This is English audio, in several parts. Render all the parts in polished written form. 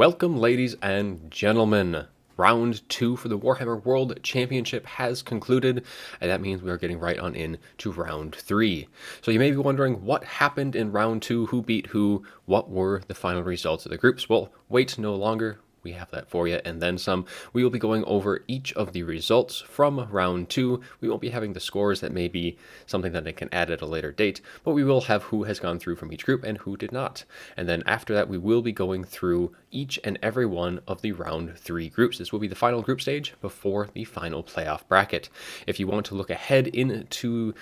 Welcome, ladies and gentlemen. Round 2 for the Warhammer World Championship has concluded, and that means we are getting right on in to round 3. So you may be wondering what happened in round 2, who beat who, what were the final results of the groups. Well, wait no longer. We have that for you, and then some. We will be going over each of the results from round 2. We won't be having the scores. That may be something that I can add at a later date, but we will have who has gone through from each group and who did not. And then after that, we will be going through each and every one of the round 3 groups. This will be the final group stage before the final playoff bracket. If you want to look ahead into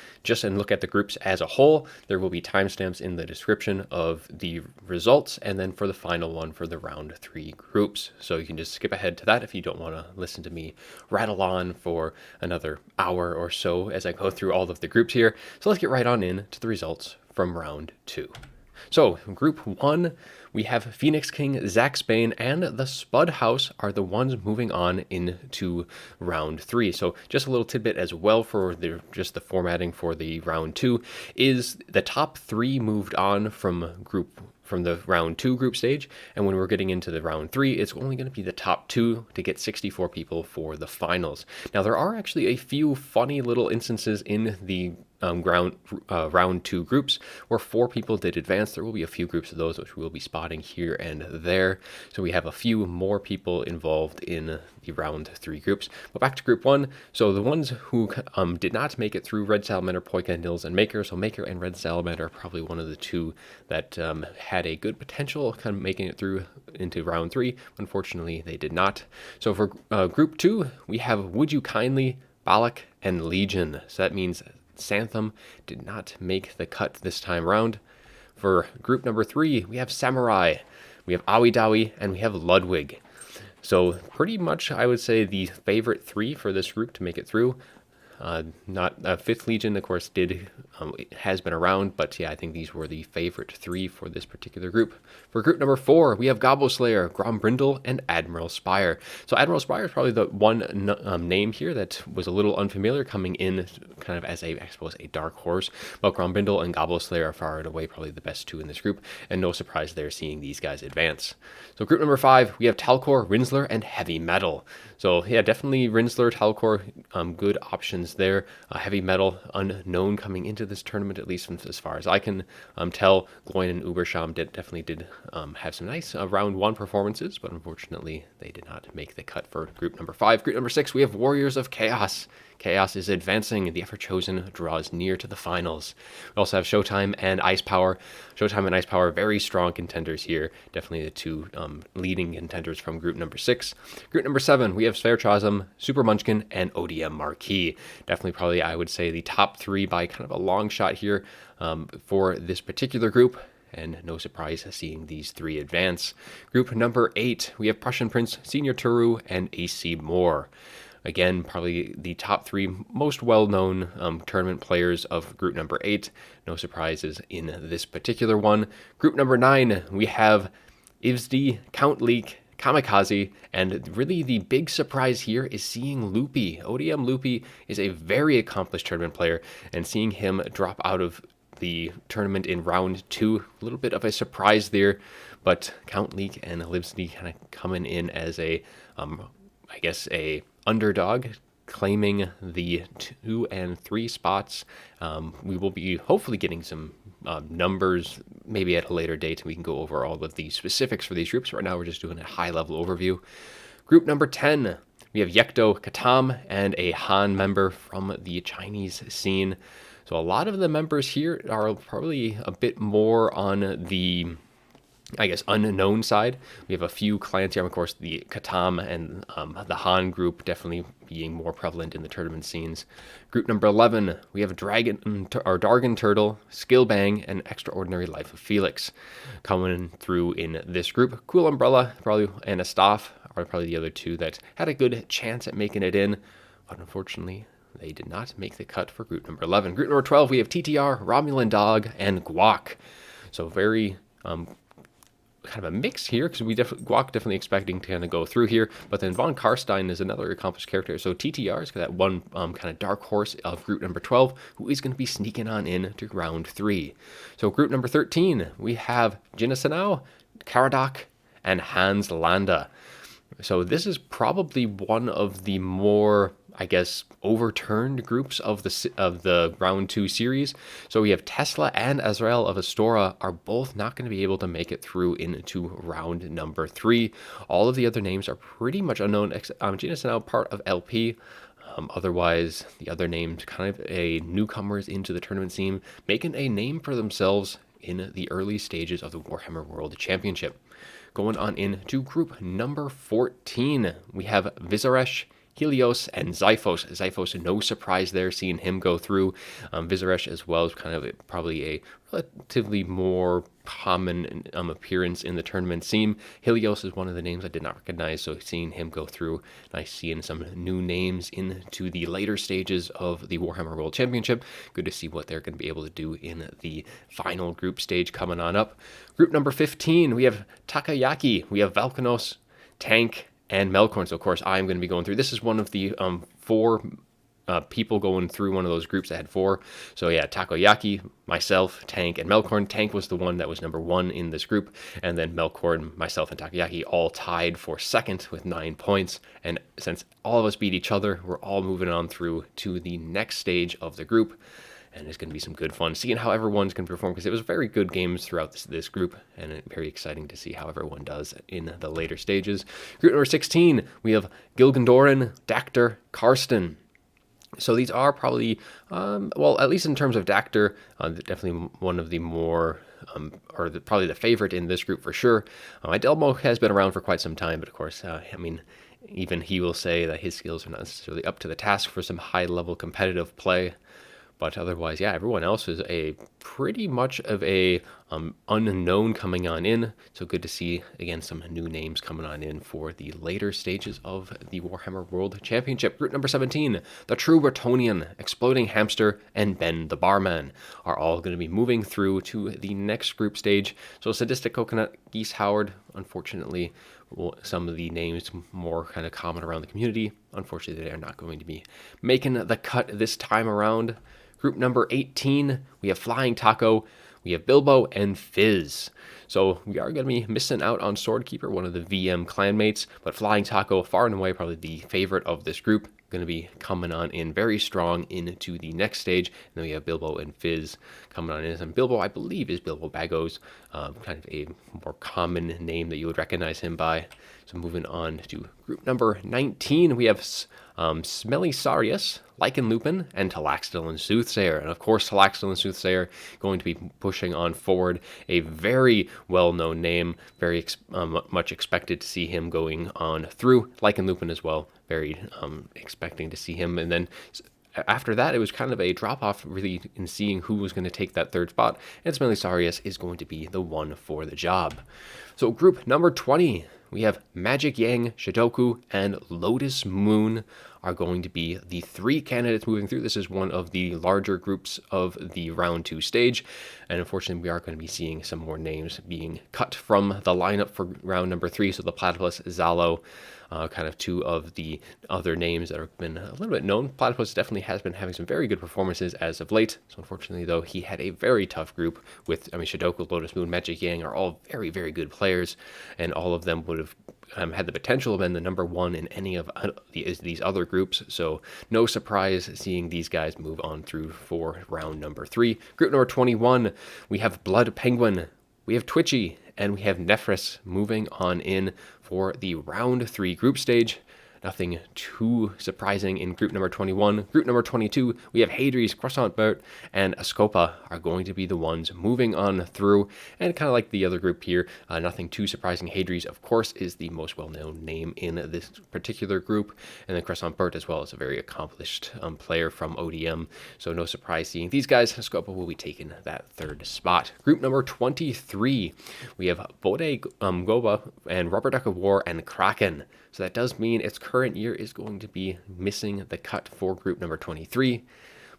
and look at the groups as a whole, there will be timestamps in the description of the results, and then for the final one for the round 3 groups. So you can just skip ahead to that if you don't want to listen to me rattle on for another hour or so as I go through all of the groups here. So let's get right on in to the results from round 2. So, Group 1, we have Phoenix King, Zack Spain, and the Spud House are the ones moving on into round 3. So, just a little tidbit as well for just the formatting for the round 2 is the top 3 moved on from the round 2 group stage, and when we're getting into the round 3, it's only going to be the top 2 to get 64 people for the finals. Now, there are actually a few funny little instances in the round 2 groups where 4 people did advance. There will be a few groups of those which we will be spotting here and there. So we have a few more people involved in the round 3 groups. But back to Group 1. So the ones who did not make it through, Red Salamander, Poika, Nils, and Maker. So Maker and Red Salamander are probably one of the two that had a good potential kind of making it through into round 3. Unfortunately, they did not. So for Group 2, we have Would You Kindly, Balak, and Legion. So that means Santham did not make the cut this time round. For group number 3, we have Samurai, we have Awi Dawi, and we have Ludwig. So pretty much, I would say, the favorite 3 for this group to make it through. Not 5th Legion, of course, has been around, but yeah, I think these were the favorite 3 for this particular group. For group number 4, we have Gobbo Slayer, Grombrindle, and Admiral Spire. So Admiral Spire is probably the one name here that was a little unfamiliar, coming in kind of as I suppose, a dark horse. But Grombrindle and Gobbo Slayer are far and away probably the best 2 in this group, and no surprise there seeing these guys advance. So group number 5, we have Talcor, Rinsler, and Heavy Metal. So yeah, definitely Rinsler, Talcor, good options there. Heavy Metal, unknown coming into this tournament, at least from as far as I can tell. Gloin and Ubersham definitely did have some nice round 1 performances, but unfortunately they did not make the cut for group number 5. Group number 6, we have Warriors of Chaos. Chaos is advancing. The Ever-Chosen draws near to the finals. We also have Showtime and Ice Power. Showtime and Ice Power, very strong contenders here. Definitely the 2 leading contenders from group number 6. Group number 7, we have Sverchasm, Super Munchkin, and ODM Marquee. Definitely probably, I would say, the top 3 by kind of a long shot here for this particular group. And no surprise seeing these 3 advance. Group number 8, we have Prussian Prince, Senior Turu, and AC Moore. Again, probably the top 3 most well-known tournament players of group number 8. No surprises in this particular one. Group number 9, we have Ivsdi, Count Leek, Kamikaze, and really the big surprise here is seeing Loopy. ODM Loopy is a very accomplished tournament player, and seeing him drop out of the tournament in round 2, a little bit of a surprise there, but Count Leek and Ivsdi kind of coming in as a underdog, claiming the 2 and 3 spots. We will be hopefully getting some numbers maybe at a later date, and we can go over all of the specifics for these groups. Right now we're just doing a high-level overview. Group number 10, we have Yekto Katam and a Han member from the Chinese scene. So a lot of the members here are probably a bit more on the unknown side. We have a few clans here, of course, the Katam and the Han group definitely being more prevalent in the tournament scenes. Group number 11, we have Dargon Turtle, Skillbang, and Extraordinary Life of Felix coming through in this group. Cool Umbrella, and Astaf are probably the other 2 that had a good chance at making it in, but unfortunately, they did not make the cut for group number 11. Group number 12, we have TTR, Romulan Dog, and Guac. So very kind of a mix here, because Guac definitely expecting to kind of go through here, but then Von Karstein is another accomplished character. So TTR is that one kind of dark horse of group number 12, who is going to be sneaking on in to round 3. So group number 13, we have Jinna Sanao, Karadak, and Hans Landa. So this is probably one of the more, I guess, overturned groups of the round 2 series. So we have Tesla and Azrael of Astora are both not going to be able to make it through into round number 3. All of the other names are pretty much unknown. Genus is now part of LP. Otherwise, the other names kind of a newcomers into the tournament scene, making a name for themselves in the early stages of the Warhammer World Championship. Going on into group number 14, we have Vizaresh, Helios, and Xiphos. Xiphos, no surprise there, seeing him go through. Vizaresh as well is kind of probably a relatively more common appearance in the tournament scene. Helios is one of the names I did not recognize, so seeing him go through, nice seeing some new names into the later stages of the Warhammer World Championship. Good to see what they're going to be able to do in the final group stage coming on up. Group number 15, we have Takayaki, we have Valkonos, Tank, and Melkorn. So, of course, I'm going to be going through. This is one of the 4 people going through one of those groups that had 4. So, yeah, Takoyaki, myself, Tank, and Melkorn. Tank was the one that was number 1 in this group. And then Melkorn, myself, and Takoyaki all tied for second with 9 points. And since all of us beat each other, we're all moving on through to the next stage of the group. And it's going to be some good fun seeing how everyone's going to perform, because it was very good games throughout this group, and very exciting to see how everyone does in the later stages. Group number 16, we have Gilgandoran, Dactor, Karsten. So these are probably, well, at least in terms of Dactor, definitely one of the more, probably the favorite in this group for sure. Idelmo has been around for quite some time, but of course, even he will say that his skills are not necessarily up to the task for some high-level competitive play. But otherwise, yeah, everyone else is a pretty much of a unknown coming on in. So good to see, again, some new names coming on in for the later stages of the Warhammer World Championship. Group number 17, the True Bretonian, Exploding Hamster, and Ben the Barman are all going to be moving through to the next group stage. So Sadistic Coconut, Geese Howard, unfortunately, some of the names more kind of common around the community, unfortunately, they are not going to be making the cut this time around. Group number 18, we have Flying Taco, we have Bilbo, and Fizz. So we are going to be missing out on Swordkeeper, one of the VM clanmates, but Flying Taco, far and away probably the favorite of this group, going to be coming on in very strong into the next stage. And then we have Bilbo and Fizz coming on in. And Bilbo, I believe, is Bilbo Baggos, kind of a more common name that you would recognize him by. So moving on to group number 19, we have Smelly Sarius, Lycan Lupin, and Talaxdil and Soothsayer. And of course, Talaxdil and Soothsayer going to be pushing on forward. A very well-known name, very much expected to see him going on through. Lycan Lupin as well, very expecting to see him. And then after that, it was kind of a drop-off really in seeing who was going to take that third spot. And Smelly Sarius is going to be the one for the job. So group number 20, we have Magic Yang, Shidoku, and Lotus Moon are going to be the 3 candidates moving through. This is one of the larger groups of the round 2 stage. And unfortunately, we are going to be seeing some more names being cut from the lineup for round number 3. So the Platypus, Zalo, kind of 2 of the other names that have been a little bit known. Platypus definitely has been having some very good performances as of late. So unfortunately, though, he had a very tough group with, Shidoku, Lotus Moon, Magic Yang are all very, very good players. And all of them would have had the potential of being the number 1 in any of these other groups. So no surprise seeing these guys move on through for round number 3. Group number 21, we have Blood Penguin, we have Twitchy, and we have Nephris moving on in for the round 3 group stage. Nothing too surprising in group number 21. Group number 22, we have Hadri's, Croissant Bert, and Ascopa are going to be the ones moving on through. And kind of like the other group here, nothing too surprising. Hadri's, of course, is the most well-known name in this particular group. And then Croissant Bert as well is a very accomplished player from ODM. So no surprise seeing these guys. Ascopa will be taking that third spot. Group number 23, we have Bode Goba and Rubber Duck of War and Kraken. So that does mean its current year is going to be missing the cut for group number 23.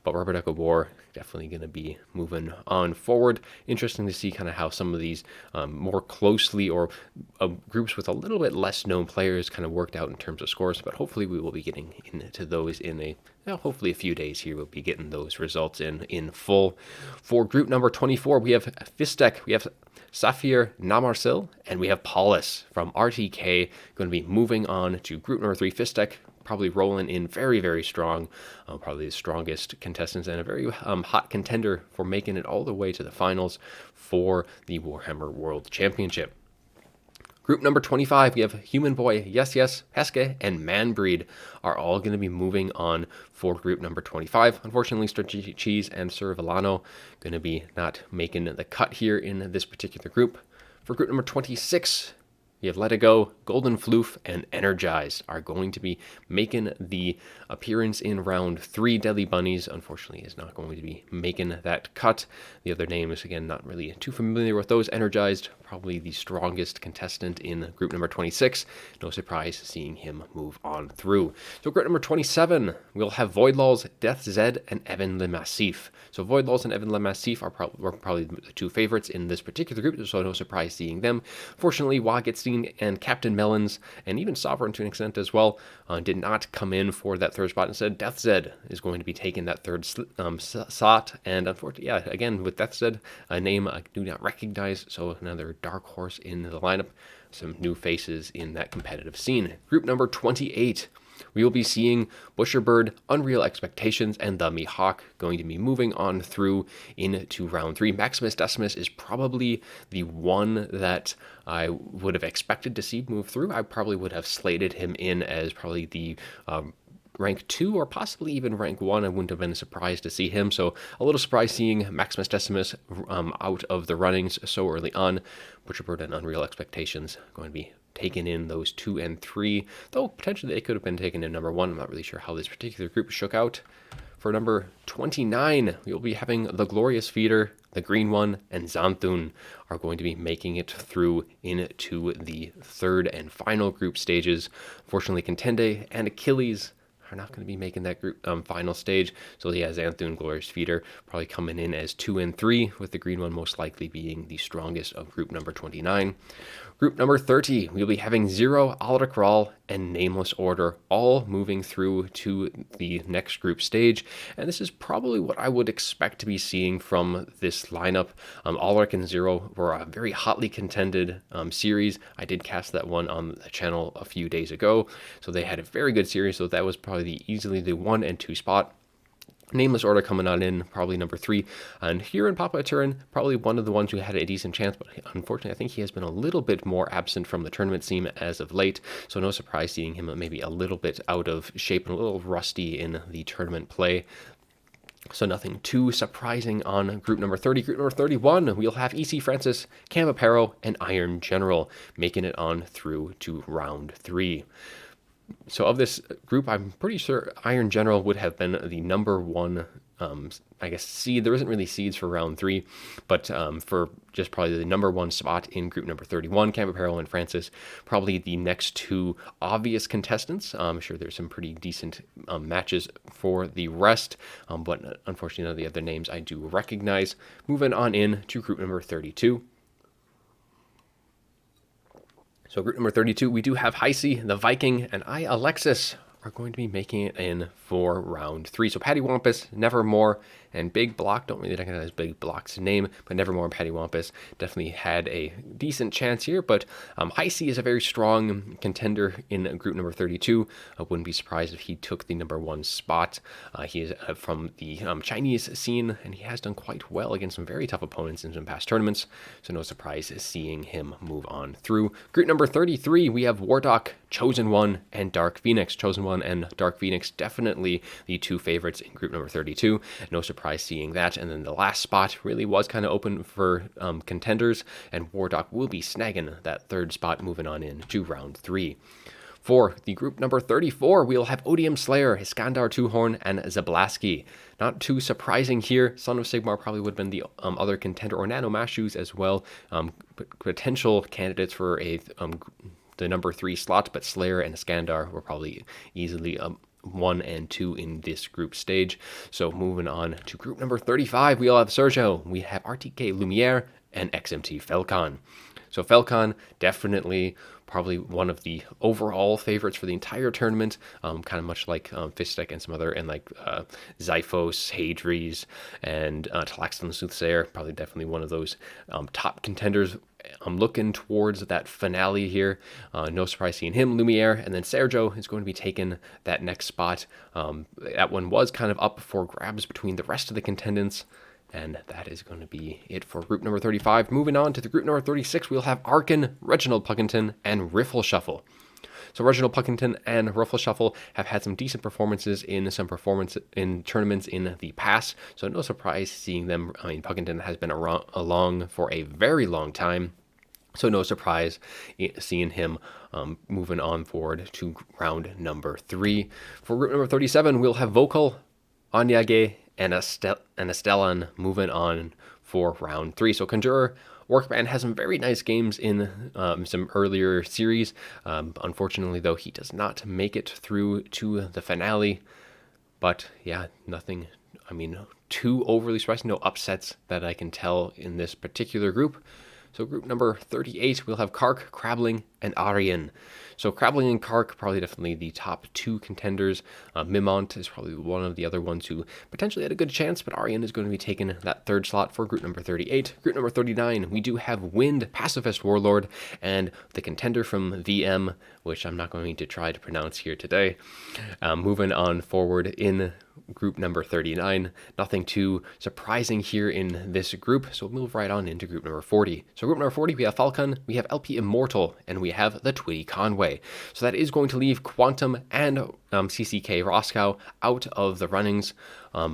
But Rubber Duck of War definitely going to be moving on forward. Interesting to see kind of how some of these more closely or groups with a little bit less known players kind of worked out in terms of scores. But hopefully we will be getting into those in hopefully a few days here. We'll be getting those results in full. For group number 24, we have Fistek, we have Saphir Namarsil, and we have Paulus from RTK going to be moving on to group number 3 Fistek, probably rolling in very, very strong, probably the strongest contestants and a very hot contender for making it all the way to the finals for the Warhammer World Championship. Group number 25, we have Human Boy, Yes Yes, Heske, and Manbreed are all going to be moving on for group number 25. Unfortunately, Strategic Cheese and Sir Villano going to be not making the cut here in this particular group. For group number 26, we have Let It Go, Golden Floof, and Energized are going to be making the appearance in round 3. Deadly Bunnies, unfortunately, is not going to be making that cut. The other names, again, not really too familiar with those. Energized, probably the strongest contestant in group number 26. No surprise seeing him move on through. So group number 27, we'll have Voidlaws, Death Zed, and Evan Le Massif. So Voidlaws and Evan Le Massif were probably the two favorites in this particular group, so no surprise seeing them. Fortunately, Wagetstein and Captain Melons, and even Sovereign to an extent as well, did not come in for that third spot. Instead, Death Zed is going to be taking that third slot, and unfortunately, yeah, again, with Death Zed, a name I do not recognize, so another dark horse in the lineup, some new faces in that competitive scene. Group number 28. We will be seeing Butcherbird, Unreal Expectations, and the Mihawk going to be moving on through into round 3. Maximus Decimus is probably the one that I would have expected to see move through. I probably would have slated him in as probably the rank 2 or possibly even rank 1. I wouldn't have been surprised to see him. So a little surprised seeing Maximus Decimus out of the runnings so early on. Butcherbird and Unreal Expectations going to be taken in those 2 and 3, though potentially they could have been taken in number 1. I'm not really sure how this particular group shook out. For number 29, we will be having the Glorious Feeder, the Green One, and Xanthun are going to be making it through into the third and final group stages. Unfortunately, Contende and Achilles are not going to be making that group final stage. So yeah, Xanthun, Glorious Feeder probably coming in as 2 and 3, with the Green One most likely being the strongest of group number 29. Group number 30, we'll be having Zero, Aldecrawl, and Nameless Order all moving through to the next group stage. And this is probably what I would expect to be seeing from this lineup. Aldec and Zero were a very hotly contended series. I did cast that one on the channel a few days ago. So they had a very good series. So that was probably easily the 1 and 2 spot. Nameless Order coming on in, probably number 3. And here in Papa Turin, probably one of the ones who had a decent chance, but unfortunately I think he has been a little bit more absent from the tournament scene as of late, so no surprise seeing him maybe a little bit out of shape and a little rusty in the tournament play. So nothing too surprising on group number 30. Group number 31, we'll have EC Francis, Cam Aparo, and Iron General making it on through to round 3. So of this group, I'm pretty sure Iron General would have been the number 1, I guess, seed. There isn't really seeds for round 3, but for just probably the number 1 spot in group number 31, Camp Apparel and Francis, probably the next 2 obvious contestants. I'm sure there's some pretty decent matches for the rest, but unfortunately none of the other names I do recognize. Moving on in to group number 32. So group number 32, we do have Heisey, the Viking, and Alexis are going to be making it in for round 3. So Patty Wampus, Nevermore, and Big Block, don't really recognize Big Block's name, but Nevermore and Patty Wampus definitely had a decent chance here. But Heisey is a very strong contender in group number 32. I wouldn't be surprised if he took the number 1 spot. He is from the Chinese scene, and he has done quite well against some very tough opponents in some past tournaments. So no surprise seeing him move on through. Group number 33, we have Wardock, Chosen One, and Dark Phoenix. Chosen One and Dark Phoenix definitely the 2 favorites in group number 32. No surprise seeing that. And then the last spot really was kind of open for contenders, and Wardock will be snagging that 3rd spot moving on in to round 3. For the group number 34, we'll have Odium Slayer, Iskandar Two-Horn, and Zablaski. Not too surprising here. Son of Sigmar probably would have been the other contender, or Nano Mashus as well. Potential candidates for the number 3 slot, but Slayer and Iskandar were probably easily 1 and 2 in this group stage. So moving on to group number 35, we all have Sergio, we have RTK Lumiere, and XMT Falcon. So Falcon, definitely probably one of the overall favorites for the entire tournament, kind of much like Fistek and some other, and like Xiphos, Hadries, and Talaxton the Soothsayer, probably definitely one of those top contenders. I'm looking towards that finale here. No surprise seeing him, Lumiere, and then Sergio is going to be taking that next spot. That one was kind of up for grabs between the rest of the contendants. And that is going to be it for group number 35. Moving on to the group number 36, we'll have Arkin, Reginald Puckington, and Riffle Shuffle. So Reginald Puckington and Riffle Shuffle have had some decent performances in tournaments in the past. So no surprise seeing them. I mean, Puckington has been along for a very long time. So no surprise seeing him moving on forward to round number 3. For group number 37, we'll have Vokal, Anyage, and Estelan moving on for round 3. So Conjurer Workman has some very nice games in some earlier series. Unfortunately, though, he does not make it through to the finale. But yeah, nothing, too overly surprising. No upsets that I can tell in this particular group. So group number 38, we'll have Kark, Krabbling, and Aryan. So Krabbling and Kark, probably definitely the top 2 contenders. Mimont is probably one of the other ones who potentially had a good chance, but Aryan is going to be taking that 3rd slot for group number 38. Group number 39, we do have Wind, Pacifist Warlord, and the contender from VM, which I'm not going to try to pronounce here today. Moving on forward in group number 39. Nothing too surprising here in this group, so we'll move right on into group number 40. So group number 40, we have Falcon, we have LP Immortal, and we have the Twitty Conway. So that is going to leave Quantum and CCK Roscoe out of the runnings.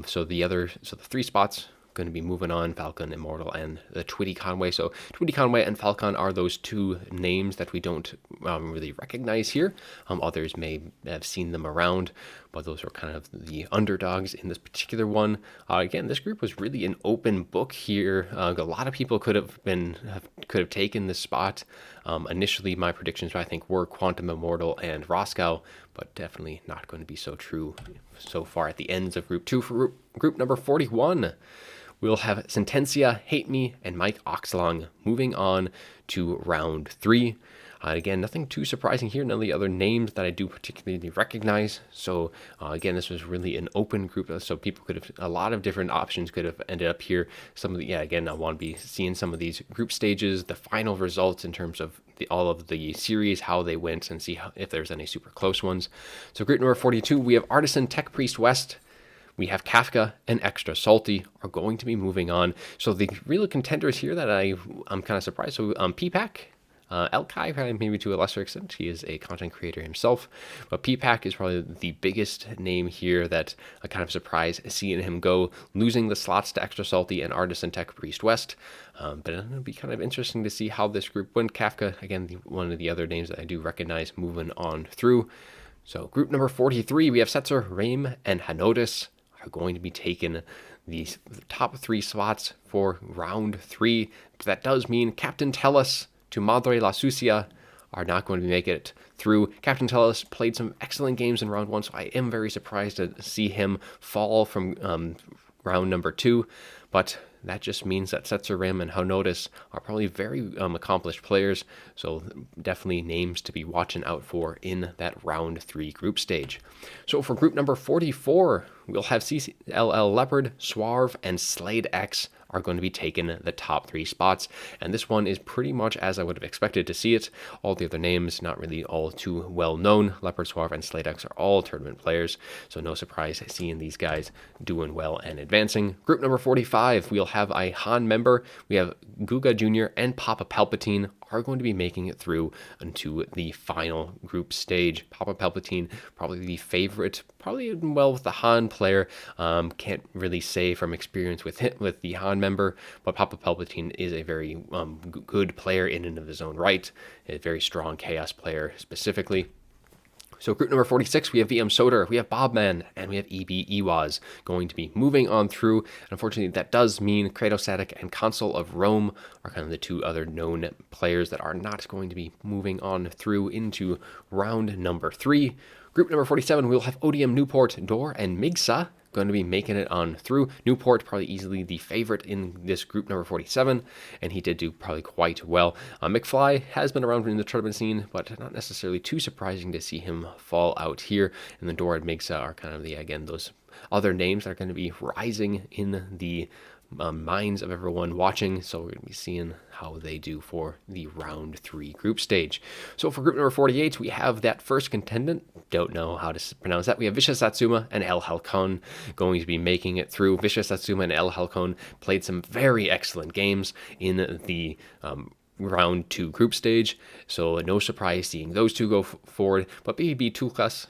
So the 3 spots going to be moving on, Falcon, Immortal, and the Twitty Conway. So Twitty Conway and Falcon are those 2 names that we don't really recognize here. Others may have seen them around, but those are kind of the underdogs in this particular one. Again, this group was really an open book here. A lot of people could have taken this spot. Initially, my predictions, I think, were Quantum, Immortal, and Roscoe, but definitely not going to be so true so far at the ends of group 2. For group number 41, we'll have Sentencia, Hate Me, and Mike Oxlong moving on to round 3. Again, nothing too surprising here. None of the other names that I do particularly recognize. So again, this was really an open group. So people could have, a lot of different options could have ended up here. Again, I want to be seeing some of these group stages, the final results in terms of all of the series, how they went, and see if there's any super close ones. So group number 42, we have Artisan, Tech Priest West. We have Kafka and Extra Salty are going to be moving on. So the real contenders here that I'm kind of surprised. So PPAC, Elkai, maybe to a lesser extent. He is a content creator himself. But PPAC is probably the biggest name here that I'm kind of surprised seeing him go, losing the slots to Extra Salty and Artisan Tech Priest West. But it'll be kind of interesting to see how this group went. Kafka, again, one of the other names that I do recognize moving on through. So group number 43, we have Setzer, Rame, and Hanodis are going to be taking the top 3 spots for round 3. That does mean Captain Tellus to Madre La Sucia are not going to make it through. Captain Tellus played some excellent games in round 1, so I am very surprised to see him fall from round number 2. But that just means that Setzer, Rim, and Hanodis are probably very accomplished players, so definitely names to be watching out for in that round 3 group stage. So for group number 44, we'll have CLL Leopard, Swarve, and Slade X are going to be taking the top 3 spots, and this one is pretty much as I would have expected to see it. All the other names not really all too well known. Leopard, Swarve, and Slade X are all tournament players, so no surprise seeing these guys doing well and advancing. Group number 45, we'll have a Han member. We have Guga Jr. and Papa Palpatine are going to be making it through into the final group stage. Papa Palpatine, probably the favorite, probably well with the Han player. Can't really say from experience with the Han member, but Papa Palpatine is a very good player in and of his own right. A very strong Chaos player specifically. So group number 46, we have VM Soder, we have Bobman, and we have EB Ewaz going to be moving on through. And unfortunately, that does mean Kratos and Consul of Rome are kind of the 2 other known players that are not going to be moving on through into round number 3. Group number 47, we'll have Odium, Newport, Dor, and Migsa going to be making it on through. Newport probably easily the favorite in this group number 47, and he did do probably quite well. McFly has been around in the tournament scene, but not necessarily too surprising to see him fall out here. And the Dorad Migs are kind of those other names that are going to be rising in the minds of everyone watching, so we're going to be seeing how they do for the round 3 group stage. So for group number 48, we have that first contendant, don't know how to pronounce that, we have Vicious Satsuma and El Halcon going to be making it through. Vicious Satsuma and El Halcon played some very excellent games in the round 2 group stage, so no surprise seeing those two go forward, but BB Tulkas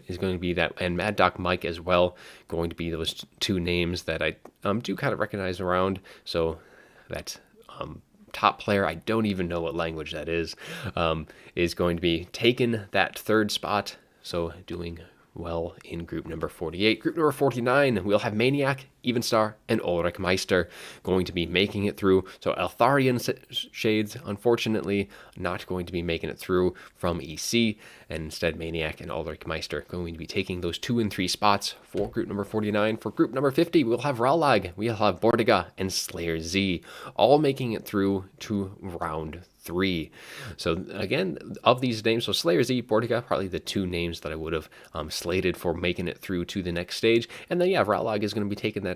is going to be that, and Mad Doc Mike as well, going to be those two names that I do kind of recognize around. So that top player, I don't even know what language that is going to be taking that 3rd spot, so doing well in group number 48. Group number 49, we'll have Maniac, Evenstar, and Ulrich Meister going to be making it through. So Eltharian Shades, unfortunately, not going to be making it through from EC, and instead Maniac and Ulrich Meister going to be taking those 2 and 3 spots for group number 49. For group number 50, we'll have Raulag, we'll have Bordiga, and Slayer Z, all making it through to round 3. So again, of these names, so Slayer Z, Bordiga, probably the 2 names that I would have slated for making it through to the next stage. And then yeah, Raulag is going to be taking that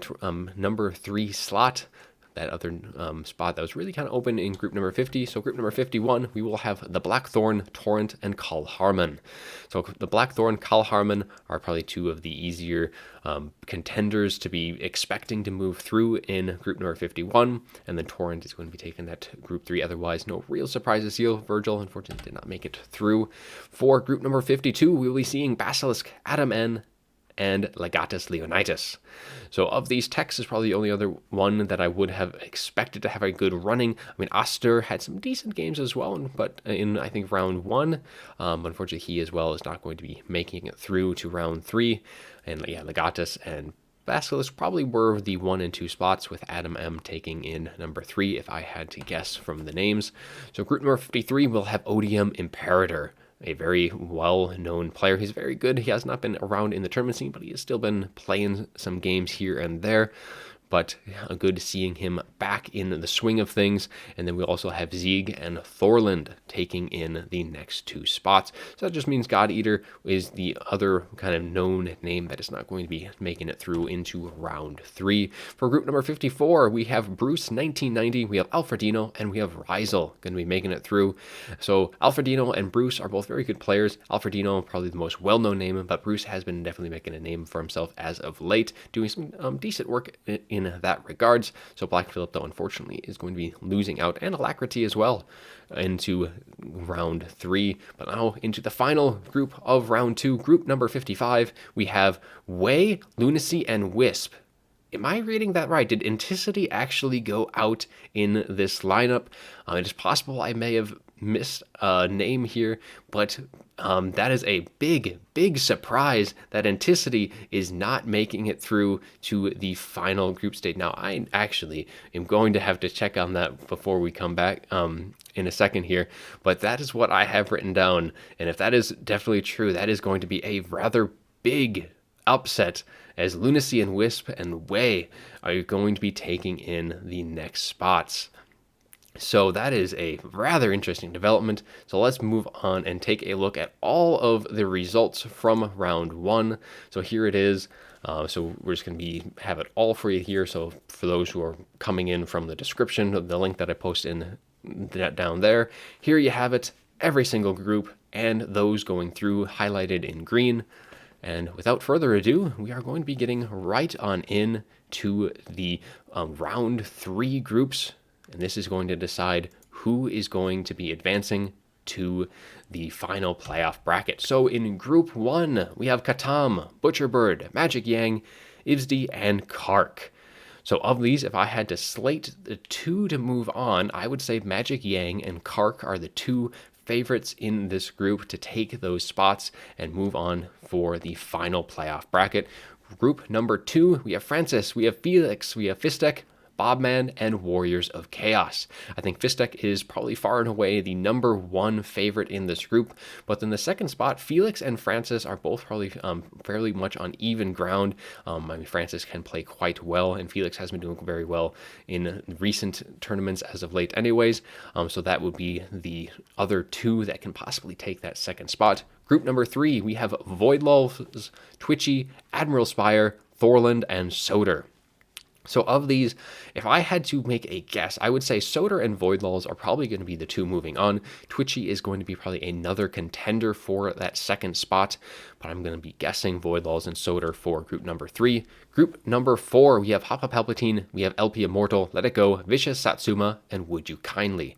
number 3 slot, that other spot that was really kind of open in group number 50. So group number 51, we will have the Blackthorn, Torrent, and Kal Harmon. So the Blackthorn, Kal Harmon are probably 2 of the easier contenders to be expecting to move through in group number 51, and then Torrent is going to be taking that group 3. Otherwise, no real surprises here. Virgil, unfortunately, did not make it through. For group number 52, we will be seeing Basilisk, Adam N, and Legatus Leonidas. So of these, Tex is probably the only other one that I would have expected to have a good running. I mean, Oster had some decent games as well, but in, I think, round 1, unfortunately, he as well is not going to be making it through to round 3. And yeah, Legatus and Basilisk probably were the 1 and 2 spots, with Adam M taking in number 3, if I had to guess from the names. So group number 53, we'll have Odium Imperator, a very well-known player. He's very good. He has not been around in the tournament scene, but he has still been playing some games here and there. But good seeing him back in the swing of things. And then we also have Zieg and Thorland taking in the next 2 spots. So that just means God Eater is the other kind of known name that is not going to be making it through into round 3. For group number 54, we have Bruce 1990, we have Alfredino, and we have Rizel going to be making it through. So Alfredino and Bruce are both very good players. Alfredino probably the most well-known name, but Bruce has been definitely making a name for himself as of late, doing some decent work in that regards. So Black Phillip, though, unfortunately, is going to be losing out, and Alacrity as well, into round 3. But now into the final group of round 2, group number 55, we have Way, Lunacy, and Wisp. Am I reading that right? Did Anticity actually go out in this lineup? It is possible I may have missed a name here, but that is a big surprise that Anticity is not making it through to the final group stage. Now, I actually am going to have to check on that before we come back in a second here, but that is what I have written down, and if that is definitely true, that is going to be a rather big upset, as Lunacy and Wisp and Way are going to be taking in the next spots. So that is a rather interesting development. So let's move on and take a look at all of the results from round 1. So here it is. So we're just going to have it all for you here. So for those who are coming in from the description of the link that I post in down there, here you have it, every single group and those going through highlighted in green. And without further ado, we are going to be getting right on in to the round 3 groups. And this is going to decide who is going to be advancing to the final playoff bracket. So in Group 1, we have Katam, Butcherbird, Magic Yang, Ivsdi, and Kark. So of these, if I had to slate the 2 to move on, I would say Magic Yang and Kark are the 2 favorites in this group to take those spots and move on for the final playoff bracket. Group number 2, we have Francis, we have Felix, we have Fistek, Bobman, and Warriors of Chaos. I think Fistek is probably far and away the number one favorite in this group, but then the second spot, Felix and Francis are both probably fairly much on even ground. I mean, Francis can play quite well, and Felix has been doing very well in recent tournaments as of late anyways, so that would be the other two that can possibly take that second spot. Group number 3, we have Voidlulfs, Twitchy, Admiral Spire, Thorland, and Soder. So of these, if I had to make a guess, I would say Soder and Voidlulls are probably going to be the two moving on. Twitchy is going to be probably another contender for that second spot, but I'm going to be guessing Voidlulls and Soder for group number 3. Group number 4, we have Papa Palpatine, we have LP Immortal, Let It Go, Vicious Satsuma, and Would You Kindly.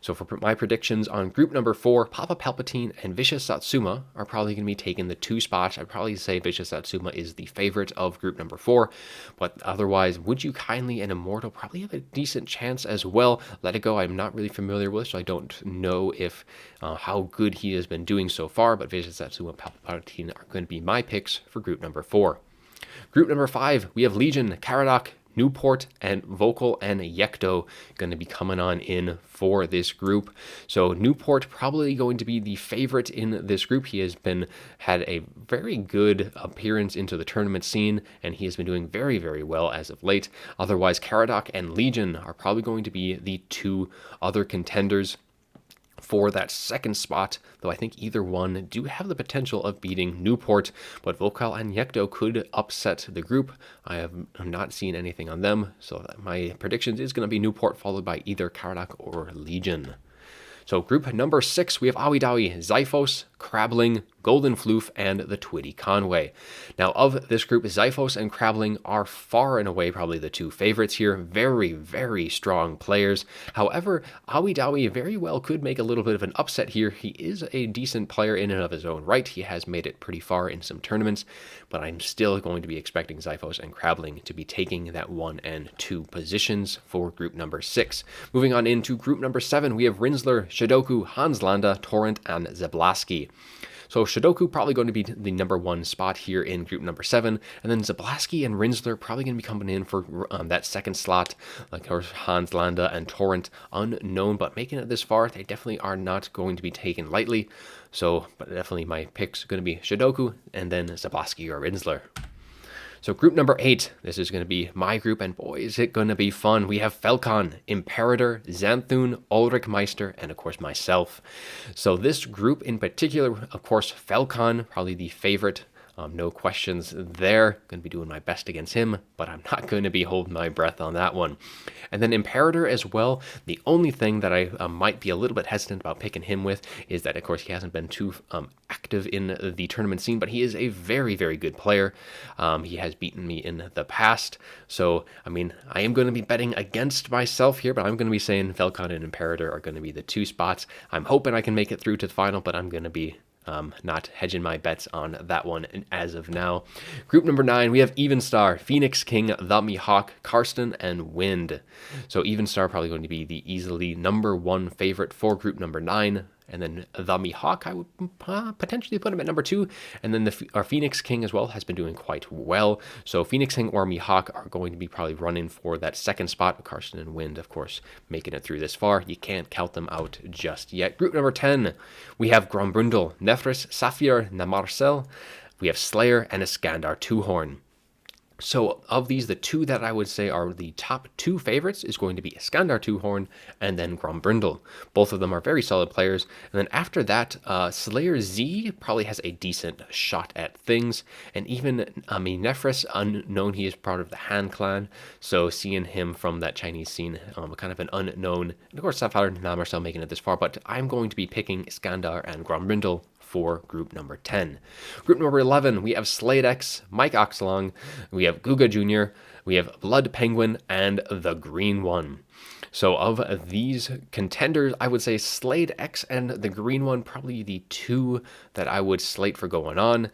So for my predictions on group number 4, Papa Palpatine and Vicious Satsuma are probably going to be taking the 2 spots. I'd probably say Vicious Satsuma is the favorite of group number 4, but otherwise, Would You Kindly and Immortal probably have a decent chance as well. Let It Go I'm not really familiar with, so I don't know if how good he has been doing so far, but Vicious Satsuma and Papa Palpatine are going to be my picks for group number 4. Group number 5, we have Legion, Caradoc, Newport, and Vocal and Yekto going to be coming on in for this group. So Newport probably going to be the favorite in this group. He has had a very good appearance into the tournament scene, and he has been doing very, very well as of late. Otherwise, Caradoc and Legion are probably going to be the 2 other contenders for that second spot, though I think either one do have the potential of beating Newport, but Vocal and Yekto could upset the group. I have not seen anything on them, so my predictions is going to be Newport followed by either Caradoc or Legion. So group number 6, we have Awidawi, Xiphos, Crabling, Golden Floof, and the Twitty Conway. Now, of this group, Xiphos and Crabling are far and away probably the 2 favorites here. Very, very strong players. However, Awidawi very well could make a little bit of an upset here. He is a decent player in and of his own right. He has made it pretty far in some tournaments, but I'm still going to be expecting Xiphos and Crabling to be taking that 1 and 2 positions for group number 6. Moving on into group number 7, we have Rinsler, Shidoku, Hans Landa, Torrent, and Zablaski. So Shidoku probably going to be the number 1 spot here in group number 7, and then Zablaski and Rinsler probably going to be coming in for that second slot. Like Hans Landa and Torrent, unknown, but making it this far, they definitely are not going to be taken lightly. So, but definitely my picks are going to be Shidoku and then Zablaski or Rinsler. So group number 8, this is going to be my group, and boy, is it going to be fun. We have Falcon, Imperator, Xanthune, Ulrich Meister, and of course myself. So this group in particular, of course, Falcon, probably the favorite. No questions there. Going to be doing my best against him, but I'm not going to be holding my breath on that one. And then Imperator as well. The only thing that I might be a little bit hesitant about picking him with is that, of course, he hasn't been too active in the tournament scene, but he is a very, very good player. He has beaten me in the past. So, I mean, I am going to be betting against myself here, but I'm going to be saying Falcon and Imperator are going to be the 2 spots. I'm hoping I can make it through to the final, but I'm going to be not hedging my bets on that one as of now. Group number 9, we have Evenstar, Phoenix King, The Mihawk, Karsten, and Wind. So Evenstar probably going to be the easily number 1 favorite for group number 9. And then the Mihawk, I would potentially put him at number 2. And then our Phoenix King as well has been doing quite well. So Phoenix King or Mihawk are going to be probably running for that second spot. With Karsten and Wind, of course, making it through this far. You can't count them out just yet. Group number 10, we have Grombrundle, Nefris, Saphir, Namarcel. We have Slayer and Iskandar Two-Horn. So of these, the 2 that I would say are the top 2 favorites is going to be Iskandar Two-Horn and then Grombrundle. Both of them are very solid players. And then after that, Slayer Z probably has a decent shot at things. And even, Nefris, unknown, he is part of the Han clan. So seeing him from that Chinese scene, kind of an unknown. And of course, Sapphire and Namarcel making it this far. But I'm going to be picking Iskandar and Grombrundle for group number 10. Group number 11, we have Slade X, Mike Oxlong, we have Guga Jr., we have Blood Penguin, and the Green One. So of these contenders, I would say Slade X and the Green One, probably the 2 that I would slate for going on.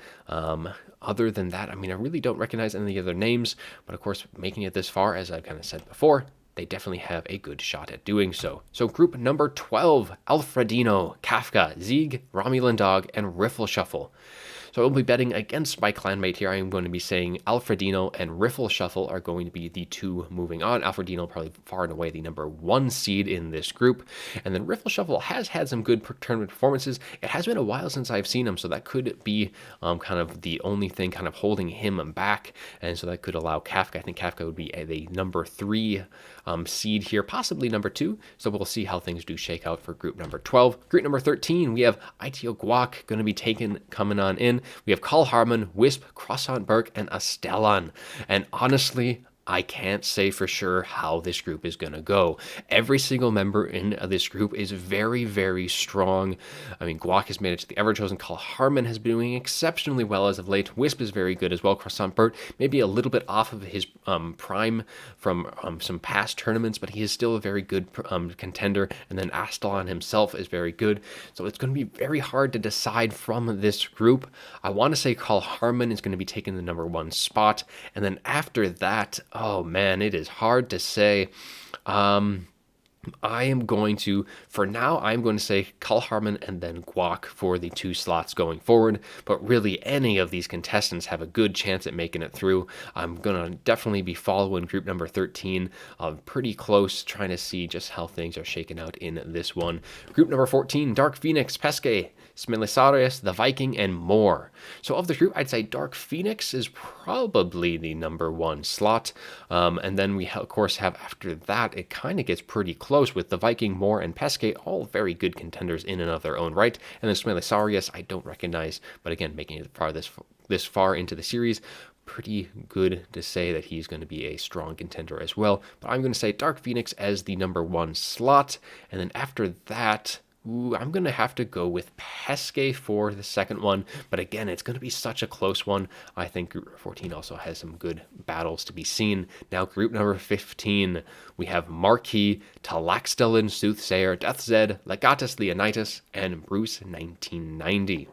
Other than that, I really don't recognize any of the other names, but of course, making it this far, as I've kind of said before, they definitely have a good shot at doing so. So group number 12, Alfredino, Kafka, Zieg, Romulan Dog, and Riffle Shuffle. So I will be betting against my clanmate here. I am going to be saying Alfredino and Riffle Shuffle are going to be the two moving on. Alfredino probably far and away the number 1 seed in this group. And then Riffle Shuffle has had some good tournament performances. It has been a while since I've seen him, so that could be kind of the only thing kind of holding him back. And so that could allow Kafka. I think Kafka would be the number 3 seed here, possibly number 2. So we'll see how things do shake out for group number 12. Group number 13, we have ITO Guac going to be coming on in. We have Carl Harmon, Wisp, Croissant Burke, and Astellan. And honestly, I can't say for sure how this group is going to go. Every single member in this group is very, very strong. I mean, Guac has made it to the Everchosen. Carl Harmon has been doing exceptionally well as of late. Wisp is very good as well. Croissant Burt maybe a little bit off of his prime from some past tournaments, but he is still a very good contender. And then Astellan himself is very good. So it's going to be very hard to decide from this group. I want to say Carl Harmon is going to be taking the number 1 spot. And then after that, oh man, it is hard to say. I am going to, for now, I'm going to say Carl Harmon and then Guac for the 2 slots going forward. But really, any of these contestants have a good chance at making it through. I'm going to definitely be following group number 13 pretty close, trying to see just how things are shaking out in this one. Group number 14, Dark Phoenix, Pesce, Smilisarius, the Viking, and more. So of the group, I'd say Dark Phoenix is probably the number 1 slot. And then we, of course, have after that, it kind of gets pretty close with the Viking, Moore, and Pesce, all very good contenders in and of their own right. And then Smilisarius, I don't recognize, but again, making it this far into the series, pretty good to say that he's going to be a strong contender as well. But I'm going to say Dark Phoenix as the number 1 slot. And then after that, I'm going to have to go with Pesce for the second one, but again, it's going to be such a close one. I think Group 14 also has some good battles to be seen. Now, Group number 15, we have Marquis, Talaxtelin, Soothsayer, Deathzed, Legatus Leonidas, and Bruce 1990.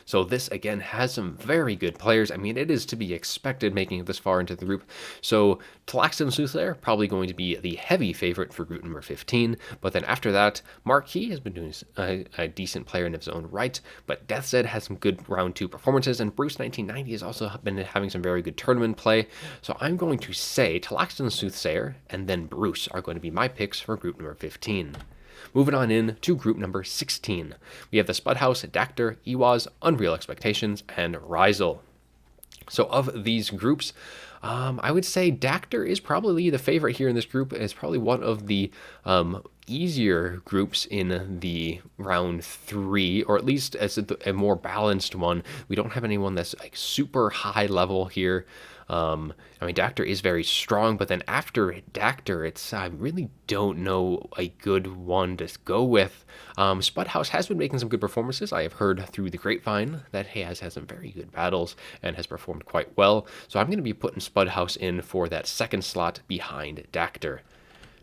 So this, again, has some very good players. I mean, it is to be expected making it this far into the group. So Talaxton Soothsayer, probably going to be the heavy favorite for group number 15. But then after that, Marquis has been doing a decent player in his own right. But Deathzed has some good round 2 performances. And Bruce 1990 has also been having some very good tournament play. So I'm going to say Talaxton Soothsayer and then Bruce are going to be my picks for group number 15. Moving on in to group number 16. We have the Spudhouse, Dactyr, Ewaz, Unreal Expectations, and Rizel. So of these groups, I would say Dactyr is probably the favorite here in this group. It's probably one of the easier groups in the round 3, or at least as a more balanced one. We don't have anyone that's like super high level here. I mean, Dactyr is very strong, but then after Dactyr, I really don't know a good one to go with. Spudhouse has been making some good performances. I have heard through the grapevine that he has had some very good battles and has performed quite well. So I'm going to be putting Spudhouse in for that second slot behind Dactyr.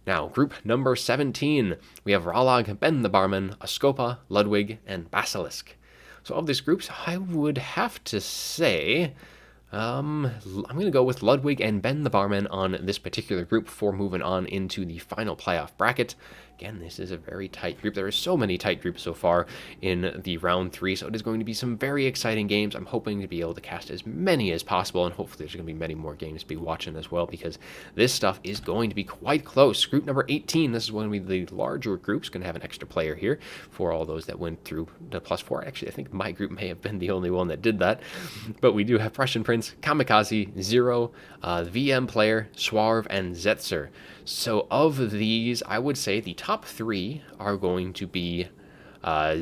Now, group number 17, we have Ralag, Ben the Barman, Ascopa, Ludwig, and Basilisk. So of these groups, I would have to say I'm going to go with Ludwig and Ben the Barman on this particular group before moving on into the final playoff bracket. Again, this is a very tight group. There are so many tight groups so far in the round 3, so it is going to be some very exciting games. I'm hoping to be able to cast as many as possible, and hopefully there's going to be many more games to be watching as well, because this stuff is going to be quite close. Group number 18, this is one of the larger groups, going to have an extra player here for all those that went through the +4. Actually, I think my group may have been the only one that did that, but we do have Prussian Prince, Kamikaze, Zero, VM player, Swarv, and Zetzer. So of these, I would say the top 3 are going to be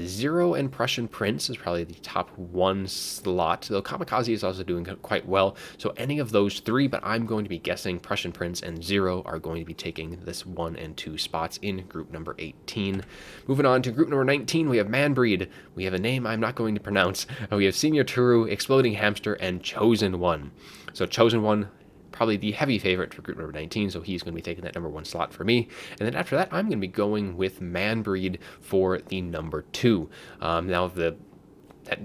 Zero and Prussian Prince is probably the top 1 slot, though Kamikaze is also doing quite well. So any of those 3, but I'm going to be guessing Prussian Prince and Zero are going to be taking this 1 and 2 spots in group number 18. Moving on to group number 19, we have Manbreed. We have a name I'm not going to pronounce. We have Senior Turu, Exploding Hamster, and Chosen One. So Chosen One, probably the heavy favorite for group number 19, so he's going to be taking that number 1 slot for me. And then after that, I'm going to be going with Manbreed for the number 2. Now, that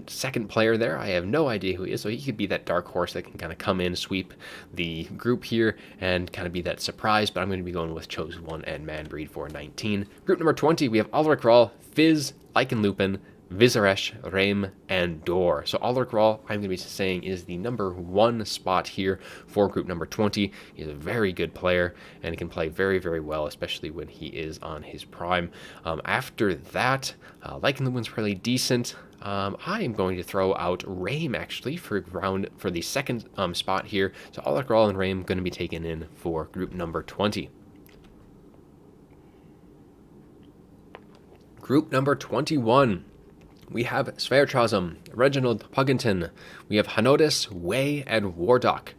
second player there, I have no idea who he is, so he could be that dark horse that can kind of come in, sweep the group here, and kind of be that surprise, but I'm going to be going with Chosen One and Manbreed for 19. Group number 20, we have Ulrich Rahl, Fizz, Lycanlupin, Vizaresh, Reim, and Dor. So Aldergrall, I'm going to be saying, is the number 1 spot here for group number 20. He's a very good player, and he can play very, very well, especially when he is on his prime. After that, Lycanlumen's pretty decent. I am going to throw out Reim, actually, for the second spot here. So Aldergrall and Reim going to be taken in for group number 20. Group number 21. We have Svertrasm, Reginald Puggington. We have Hanodis, Way, and Wardock.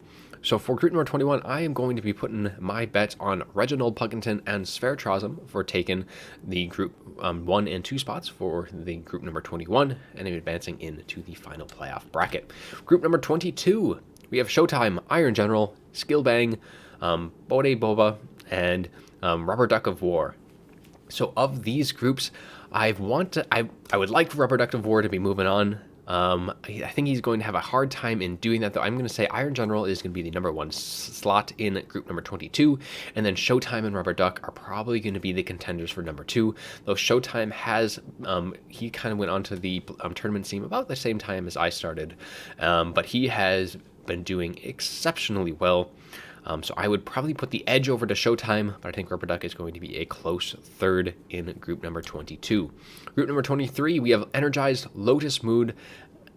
So for group number 21, I am going to be putting my bet on Reginald Puggington and Svertrasm for taking the group 1 and 2 spots for the group number 21 and advancing into the final playoff bracket. Group number 22, we have Showtime, Iron General, Skillbang, Bode Boba, and Rubber Duck of War. So of these groups, I would like Rubber Duck of War to be moving on. I think he's going to have a hard time in doing that, though. I'm going to say Iron General is going to be the number 1 slot in group number 22, and then Showtime and Rubber Duck are probably going to be the contenders for number 2. Though Showtime has, he kind of went onto the tournament scene about the same time as I started, but he has been doing exceptionally well. So I would probably put the edge over to Showtime, but I think Rubber Duck is going to be a close third in group number 22. Group number 23, we have Energized, Lotus Mood,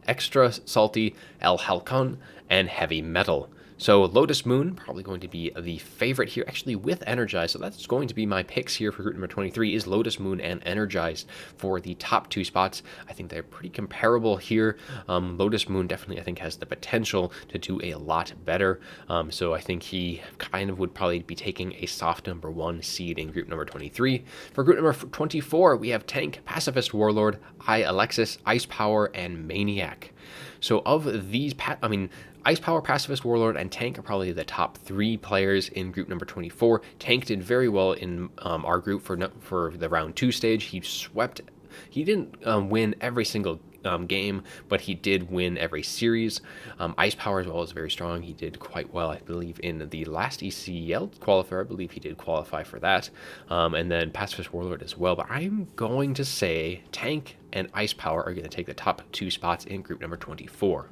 Extra Salty, El Halcon, and Heavy Metal. So Lotus Moon, probably going to be the favorite here, actually with Energized. So that's going to be my picks here for group number 23, is Lotus Moon and Energized for the top 2 spots. I think they're pretty comparable here. Lotus Moon definitely, I think, has the potential to do a lot better. So I think he kind of would probably be taking a soft number 1 seed in group number 23. For group number 24, we have Tank, Pacifist Warlord, Alexis, Ice Power, and Maniac. So of these, Ice Power, Pacifist Warlord, and Tank are probably the top 3 players in group number 24. Tank did very well in our group for the round 2 stage. He didn't win every single game, but he did win every series. Ice Power as well is very strong. He did quite well, I believe, in the last ECL qualifier. I believe he did qualify for that. And then Pacifist Warlord as well. But I'm going to say Tank and Ice Power are going to take the top 2 spots in group number 24.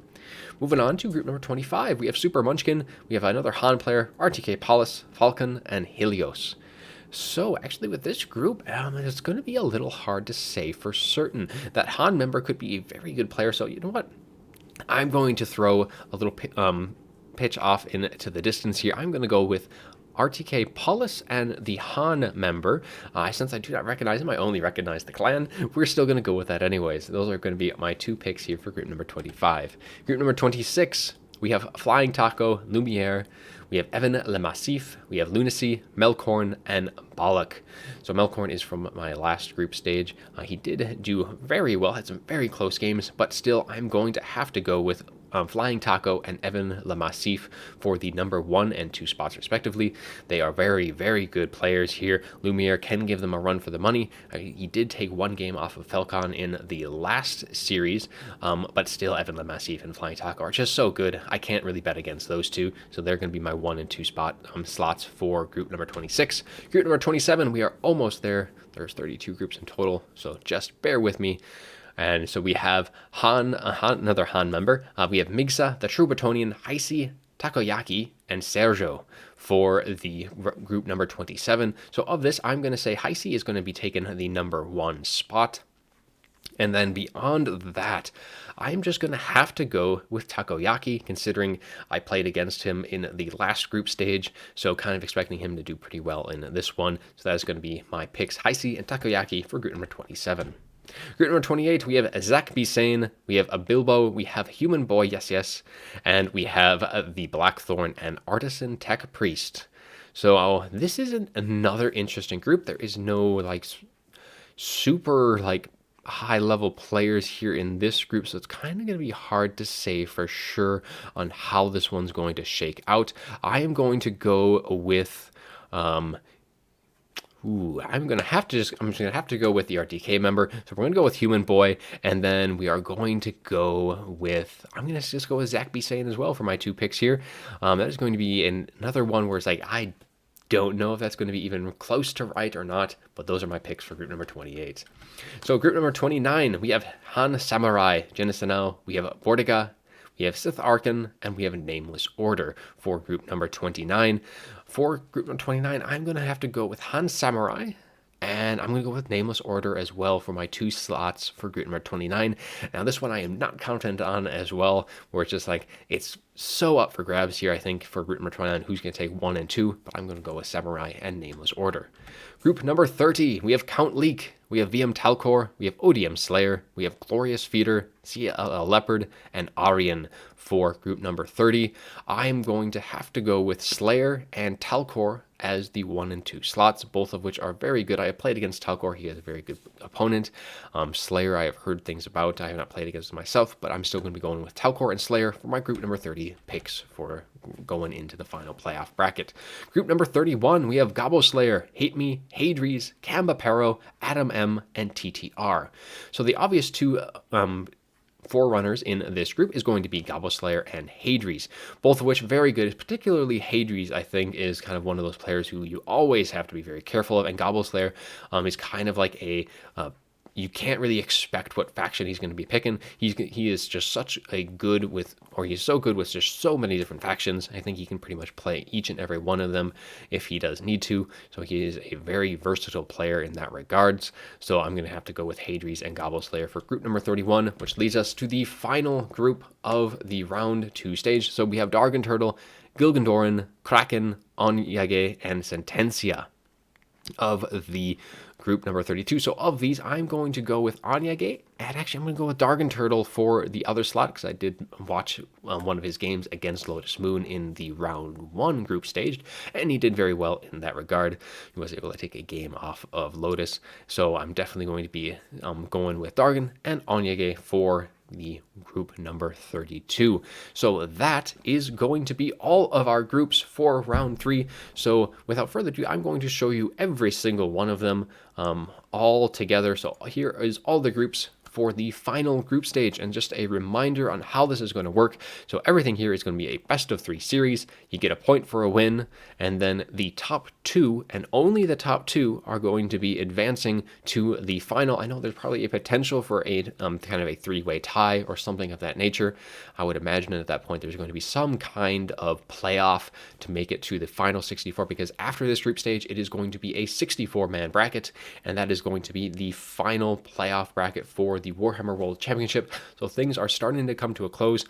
Moving on to group number 25, we have Super Munchkin, we have another Han player, RTK Paulus, Falcon, and Helios. So actually with this group, it's going to be a little hard to say for certain. That Han member could be a very good player, so you know what? I'm going to throw a little pitch off into the distance here. I'm going to go with RTK Paulus and the Han member. Since I do not recognize him, I only recognize the clan. We're still going to go with that anyways. Those are going to be my 2 picks here for group number 25. Group number 26, we have Flying Taco, Lumiere, we have Evan Le Massif, we have Lunacy, Melkorn, and Balak. So Melkorn is from my last group stage. He did do very well, had some very close games, but still I'm going to have to go with Flying Taco and Evan Le Massif for the number 1 and 2 spots respectively. They are very, very good players here. Lumiere can give them a run for the money. He did take 1 game off of Falcon in the last series, but still Evan Le Massif and Flying Taco are just so good. I can't really bet against those 2, so they're going to be my 1 and 2 spot slots for group number 26. Group number 27, we are almost there. There's 32 groups in total, so just bear with me. And so we have another Han member. We have Migsa, the True Bretonian, Heisi, Takoyaki, and Sergio for the group number 27. So of this, I'm going to say Heisi is going to be taking the number 1 spot. And then beyond that, I'm just going to have to go with Takoyaki, considering I played against him in the last group stage, so kind of expecting him to do pretty well in this one. So that is going to be my picks, Heisi and Takoyaki for group number 27. Group number 28, we have Zach Bisane, we have a Bilbo, we have Human Boy, yes, and we have the Blackthorn and Artisan Tech Priest. So this is another interesting group. There is no super high level players here in this group, so it's kind of going to be hard to say for sure on how this one's going to shake out. I am going to go with I'm just gonna have to go with the RTK member. So we're gonna go with Human Boy, and then we are going to go with, I'm gonna just go with Zach Bisane as well for my 2 picks here. That is going to be another one where it's I don't know if that's going to be even close to right or not, but those are my picks for group number 28. So group number 29, we have Han Samurai, Genesenao, we have Vortiga, we have Sith Archon, and we have Nameless Order for group number 29. For group number 29, I'm going to have to go with Han Samurai, and I'm going to go with Nameless Order as well for my 2 slots for group number 29. Now, this one I am not confident on as well, where it's just like, it's so up for grabs here, I think, for group number 29, who's going to take 1 and 2, but I'm going to go with Samurai and Nameless Order. Group number 30, we have Count Leek, we have VM Talcor, we have Odium Slayer, we have Glorious Feeder, CLL Leopard, and Aryan for group number 30. I'm going to have to go with Slayer and Talcor as the 1 and 2 slots, both of which are very good. I have played against Talcor. He is a very good opponent. Slayer, I have heard things about. I have not played against him myself, but I'm still going to be going with Talcor and Slayer for my group number 30 picks for going into the final playoff bracket. Group number 31, we have Gobbo Slayer, Hate Me, Hadries, Kamba Pero, Adam M, and TTR. So the obvious 2 forerunners in this group is going to be Gobbo Slayer and Hadries, both of which very good. Particularly Hadries, I think, is kind of one of those players who you always have to be very careful of, and Gobbo Slayer is kind of like a you can't really expect what faction he's going to be picking. He is just such a good with, or he's so good with just so many different factions. I think he can pretty much play each and every one of them if he does need to. So he is a very versatile player in that regards. So I'm going to have to go with Hadries and Gobbo Slayer for group number 31, which leads us to the final group of the round 2 stage. So we have Dargon Turtle, Gilgandoran, Kraken, Onyage, and Sentencia of the group number 32. So of these, I'm going to go with Onyage, and actually I'm going to go with Dargon Turtle for the other slot, because I did watch one of his games against Lotus Moon in the round 1 group stage, and he did very well in that regard. He was able to take a game off of Lotus, so I'm definitely going to be going with Dargon and Onyage for the group number 32. So that is going to be all of our groups for round 3. So without further ado, I'm going to show you every single one of them all together. So here is all the groups for the final group stage, and just a reminder on how this is going to work. So everything here is going to be a best of 3 series. You get a point for a win, and then the top 2, and only the top 2, are going to be advancing to the final. I know there's probably a potential for a kind of a 3-way tie or something of that nature. I would imagine at that point there's going to be some kind of playoff to make it to the final 64, because after this group stage it is going to be a 64-man bracket, and that is going to be the final playoff bracket for the Warhammer World Championship. So things are starting to come to a close.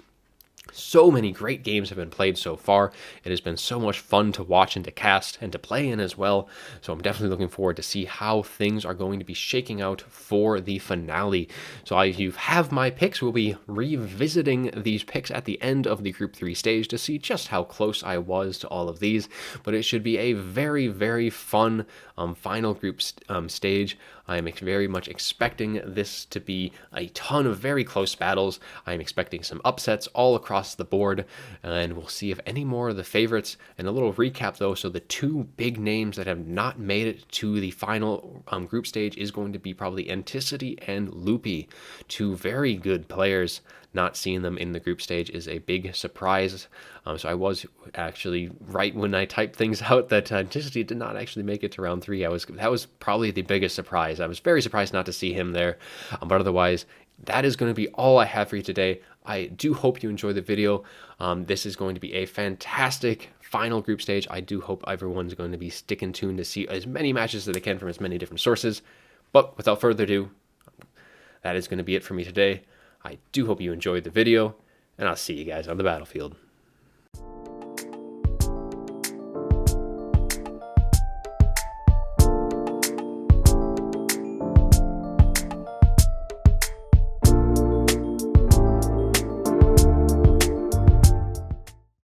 So many great games have been played so far. It has been so much fun to watch and to cast and to play in as well. So I'm definitely looking forward to see how things are going to be shaking out for the finale. So you have my picks. We'll be revisiting these picks at the end of the Group 3 stage to see just how close I was to all of these. But it should be a very, very fun final group stage. I am very much expecting this to be a ton of very close battles. I am expecting some upsets all across the board, and we'll see if any more of the favorites. And a little recap though, so the 2 big names that have not made it to the final group stage is going to be probably Anticity and Loopy, 2 very good players. Not seeing them in the group stage is a big surprise. So I was actually right when I typed things out that Anticity did not actually make it to round 3. That was probably the biggest surprise. I was very surprised not to see him there. But otherwise, that is going to be all I have for you today. I do hope you enjoy the video. This is going to be a fantastic final group stage. I do hope everyone's going to be sticking tuned to see as many matches as they can from as many different sources. But without further ado, that is going to be it for me today. I do hope you enjoyed the video, and I'll see you guys on the battlefield.